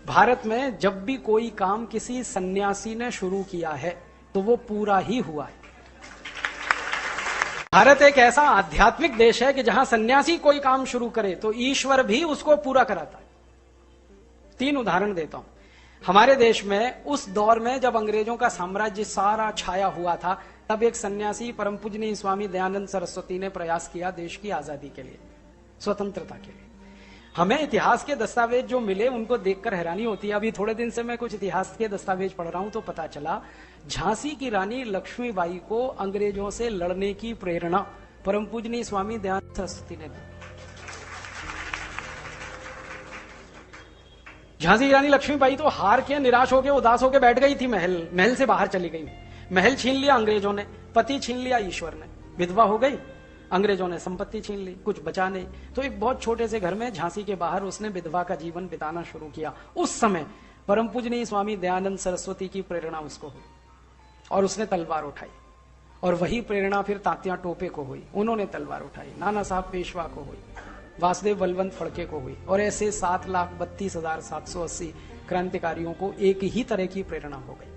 भारत में जब भी कोई काम किसी सन्यासी ने शुरू किया है तो वो पूरा ही हुआ है। भारत एक ऐसा आध्यात्मिक देश है कि जहां सन्यासी कोई काम शुरू करे तो ईश्वर भी उसको पूरा कराता है। 3 उदाहरण देता हूं। हमारे देश में उस दौर में जब अंग्रेजों का साम्राज्य सारा छाया हुआ था, तब एक सन्यासी परम पूजनीय स्वामी दयानंद सरस्वती ने प्रयास किया देश की आजादी के लिए, स्वतंत्रता के लिए। हमें इतिहास के दस्तावेज जो मिले उनको देखकर हैरानी होती है। अभी थोड़े दिन से मैं कुछ इतिहास के दस्तावेज पढ़ रहा हूं तो पता चला झांसी की रानी लक्ष्मीबाई को अंग्रेजों से लड़ने की प्रेरणा परम पूजनीय स्वामी दयानंद सरस्वती ने दी। झांसी की रानी लक्ष्मीबाई तो हार के, निराश होकर, उदास होकर बैठ गई थी। महल से बाहर चली गई। महल छीन लिया अंग्रेजों ने, पति छीन लिया ईश्वर ने, विधवा हो गई, अंग्रेजों ने संपत्ति छीन ली, कुछ बचा नहीं। तो एक बहुत छोटे से घर में झांसी के बाहर उसने विधवा का जीवन बिताना शुरू किया। उस समय परम पूजनीय स्वामी दयानंद सरस्वती की प्रेरणा उसको हुई और उसने तलवार उठाई। और वही प्रेरणा फिर तात्या टोपे को हुई, उन्होंने तलवार उठाई। नाना साहब पेशवा को हुई, वासुदेव बलवंत फड़के को हुई, और ऐसे 7,32,780 क्रांतिकारियों को एक ही तरह की प्रेरणा हो गई।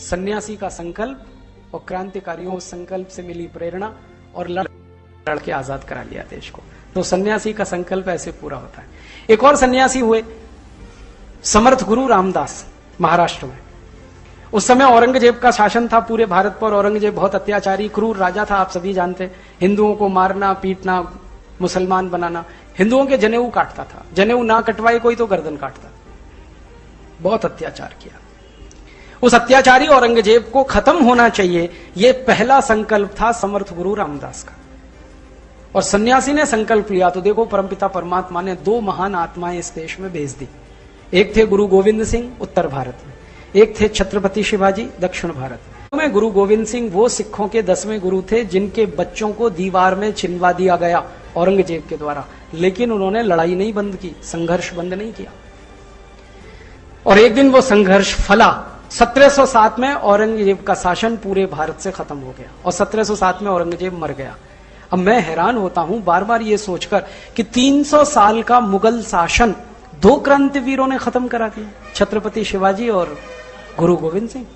सन्यासी का संकल्प और क्रांतिकारियों उस संकल्प से मिली प्रेरणा और लड़के आजाद करा लिया देश को। तो सन्यासी का संकल्प ऐसे पूरा होता है। एक और सन्यासी हुए समर्थ गुरु रामदास, महाराष्ट्र में। उस समय औरंगजेब का शासन था पूरे भारत पर। औरंगजेब बहुत अत्याचारी, क्रूर राजा था, आप सभी जानते। हिंदुओं को मारना, पीटना, मुसलमान बनाना। हिंदुओं के जनेऊ काटता था, जनेऊ ना कटवाए कोई तो गर्दन काटता। बहुत अत्याचार किया। उस अत्याचारी औरंगजेब को खत्म होना चाहिए, यह पहला संकल्प था समर्थ गुरु रामदास का। और सन्यासी ने संकल्प लिया तो देखो परमपिता परमात्मा ने 2 महान आत्माएं इस देश में भेज दी। एक थे गुरु गोविंद सिंह उत्तर भारत में, एक थे छत्रपति शिवाजी दक्षिण भारत में। गुरु गोविंद सिंह वो सिखों के 10वें गुरु थे जिनके बच्चों को दीवार में चिनवा दिया गया औरंगजेब के द्वारा, लेकिन उन्होंने लड़ाई नहीं बंद की, संघर्ष बंद नहीं किया। और एक दिन वो संघर्ष फला। 1707 में औरंगजेब का शासन पूरे भारत से खत्म हो गया और 1707 में औरंगजेब मर गया। अब मैं हैरान होता हूं बार बार ये सोचकर कि 300 साल का मुगल शासन 2 क्रांतिवीरों ने खत्म करा दिया, छत्रपति शिवाजी और गुरु गोविंद सिंह।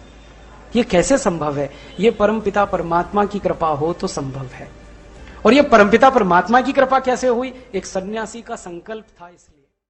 ये कैसे संभव है? ये परमपिता परमात्मा की कृपा हो तो संभव है। और ये परमपिता परमात्मा की कृपा कैसे हुई? एक सन्यासी का संकल्प था, इसलिए।